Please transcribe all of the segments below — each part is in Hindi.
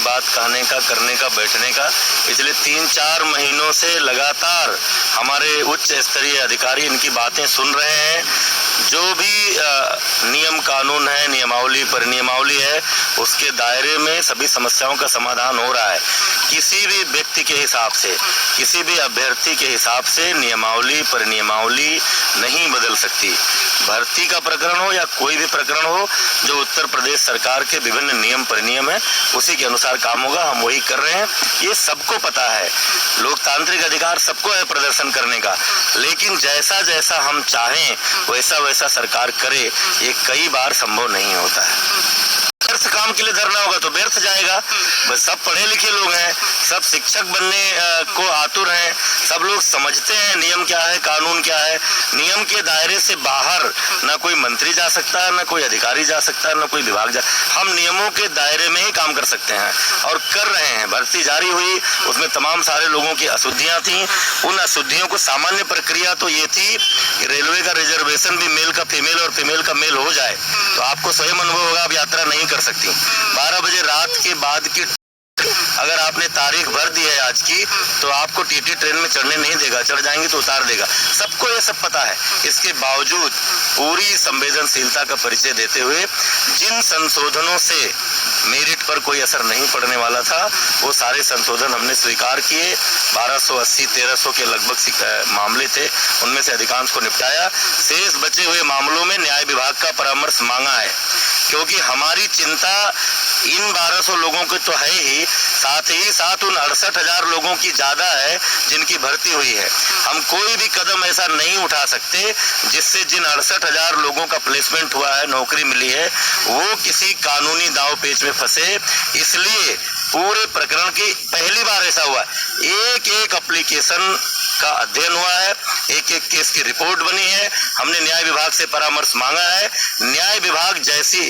बात कहने का, करने का, बैठने का। पिछले 3-4 महीनों से लगातार हमारे उच्च स्तरीय अधिकारी इनकी बातें सुन रहे हैं। जो भी नियम कानून है, नियमावली परिनियमावली है, उसके दायरे में सभी समस्याओं का समाधान हो रहा है। किसी भी व्यक्ति के हिसाब से, किसी भी अभ्यर्थी के हिसाब से नियमावली परिनियमावली नहीं बदल सकती। भर्ती का प्रकरण हो या कोई भी प्रकरण हो, जो उत्तर प्रदेश सरकार के विभिन्न नियम परिनियम है, उसी के अनुसार काम होगा। हम वही कर रहे हैं, ये सबको पता है। लोकतांत्रिक अधिकार सबको है प्रदर्शन करने का, लेकिन जैसा जैसा हम चाहें वैसा वैसा सरकार करे, ये कई बार संभव नहीं होता है। व्यर्थ काम के लिए धरना होगा तो व्यर्थ जाएगा। बस सब पढ़े लिखे लोग हैं, सब शिक्षक बनने को आतुर हैं, सब लोग समझते हैं नियम क्या है, कानून क्या है। नियम के दायरे से बाहर ना कोई मंत्री जा सकता है, ना कोई अधिकारी जा सकता है, ना कोई विभाग जा। हम नियमों के दायरे में ही काम कर सकते हैं और कर रहे हैं। भर्ती जारी हुई, उसमें तमाम सारे लोगों की अशुद्धियां थी। उन अशुद्धियों को, सामान्य प्रक्रिया तो ये थी कि रेलवे का रिजर्वेशन भी मेल का फीमेल और फीमेल का मेल हो जाए तो आपको स्वयं अनुभव होगा, आप यात्रा नहीं कर सकती। 12 बजे रात के बाद की अगर आपने तारीख भर दी है आज की, तो आपको टीटी ट्रेन में चढ़ने नहीं देगा, चढ़ जाएंगे तो उतार देगा। सबको ये सब पता है। इसके बावजूद पूरी संवेदनशीलता का परिचय देते हुए जिन संशोधनों से मेरिट पर कोई असर नहीं पड़ने वाला था, वो सारे संशोधन हमने स्वीकार किए। 1280-1300 के लगभग मामले थे, उनमें से अधिकांश को निपटाया। शेष बचे हुए मामलों में न्याय विभाग का परामर्श मांगा है, क्योंकि हमारी चिंता इन 1200 लोगों की तो है ही, साथ ही साथ उन 68,000 लोगों की ज्यादा है जिनकी भर्ती हुई है। हम कोई भी कदम ऐसा नहीं उठा सकते जिससे जिन 68,000 लोगों का प्लेसमेंट हुआ है, नौकरी मिली है, वो किसी कानूनी दाव पेच में फंसे। इसलिए पूरे प्रकरण की पहली बार ऐसा हुआ, एक एक एप्लीकेशन का अध्ययन हुआ है, एक एक केस की रिपोर्ट बनी है। हमने न्याय विभाग से परामर्श मांगा है। न्याय विभाग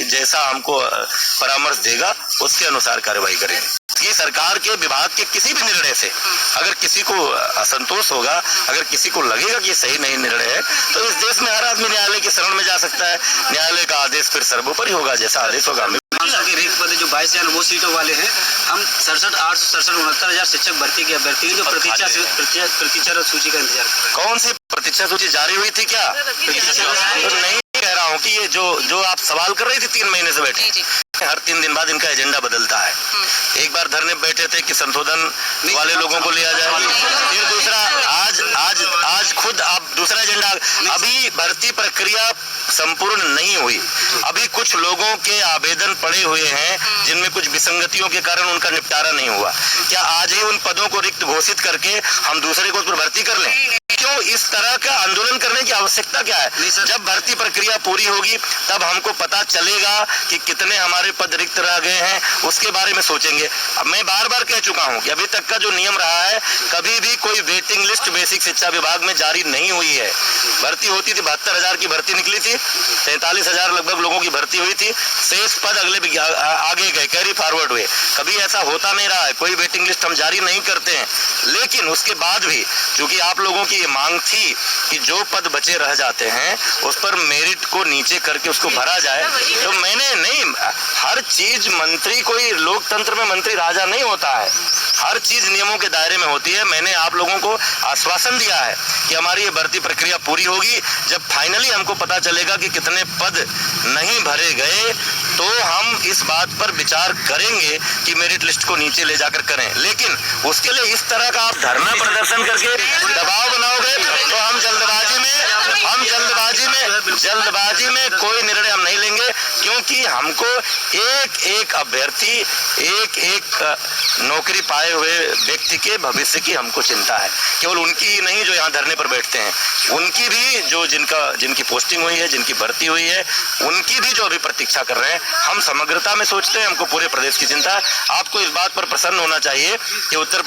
जैसा हमको परामर्श देगा, उसके अनुसार कार्रवाई करेंगे। कि सरकार के विभाग के किसी भी निर्णय से अगर किसी को असंतोष होगा, अगर किसी को लगेगा कि सही नहीं निर्णय है, तो इस देश में हर आदमी न्यायालय की शरण में जा सकता है। न्यायालय का आदेश फिर सर्वोपरि होगा, जैसा आदेश होगा। रिक्त पद जो 22 वो सीटों वाले हैं, हम 67,867-69,000 शिक्षक भर्ती के अभ्यर्थी जो प्रतीक्षा सूची का इंतजार कर रहे हैं। कौन सी प्रतीक्षा सूची जारी हुई थी क्या? तो नहीं कह रहा हूँ कि ये जो आप सवाल कर रही थी 3 महीने से बैठे, हर 3 दिन बाद इनका एजेंडा बदलता है। एक बार धरने बैठे थे कि संशोधन वाले लोगों को लिया जाए, फिर दूसरा आज खुद आप दूसरा एजेंडा। अभी भर्ती प्रक्रिया संपूर्ण नहीं हुई, अभी कुछ लोगों के आवेदन पड़े हुए हैं जिनमें कुछ विसंगतियों के कारण उनका निपटारा नहीं हुआ। क्या आज ही उन पदों को रिक्त घोषित करके हम दूसरे को उस पर भर्ती कर लें? क्यों इस तरह का आंदोलन करने की आवश्यकता क्या है? जब भर्ती प्रक्रिया पूरी होगी तब हमको पता चलेगा कि कितने हमारे पद रिक्त रह गए हैं, उसके बारे में सोचेंगे। अब मैं बार बार कह चुका हूं कि अभी तक का जो नियम रहा है, कभी भी कोई वेटिंग लिस्ट बेसिक शिक्षा विभाग में जारी नहीं हुई है। भर्ती होती थी, 72,000 की भर्ती निकली थी, 43,000 लगभग लोगों की भर्ती हुई थी, शेष पद अगले आगे गए, कैरी फॉरवर्ड हुए। कभी ऐसा होता नहीं रहा है, कोई वेटिंग लिस्ट हम जारी नहीं करते हैं। लेकिन उसके बाद भी चूंकि आप लोगों की मांग थी कि जो पद बचे रह जाते हैं उस पर मेरिट को नीचे करके उसको भरा जाए, तो मैंने नहीं, हर चीज मंत्री, कोई लोकतंत्र में मंत्री राजा नहीं होता है, हर चीज नियमों के दायरे में होती है। मैंने आप लोगों को आश्वासन दिया है कि हमारी ये भर्ती प्रक्रिया पूरी होगी। जब फाइनली हमको पता चलेगा कि कितने पद नहीं भरे गए, तो हम इस बात पर विचार करेंगे कि मेरिट लिस्ट को नीचे ले जाकर करें। लेकिन उसके लिए इस तरह का आप धरना प्रदर्शन करके दबाव बनाओगे तो हम जल्दबाजी में कोई निर्णय हम नहीं लेंगे, क्योंकि हमको एक एक अभ्यर्थी, एक एक नौकरी पाए हुए व्यक्ति के भविष्य की हमको चिंता है। केवल उनकी ही नहीं जो यहाँ धरने पर बैठते हैं, उनकी भी, जो जिनकी पोस्टिंग हुई है, जिनकी भर्ती हुई है, उनकी भी जो अभी प्रतीक्षा कर रहे हैं। हम समग्रता में सोचते हैं, हमको पूरे प्रदेश की चिंता है। आपको इस बात पर प्रसन्न होना चाहिए कि उत्तर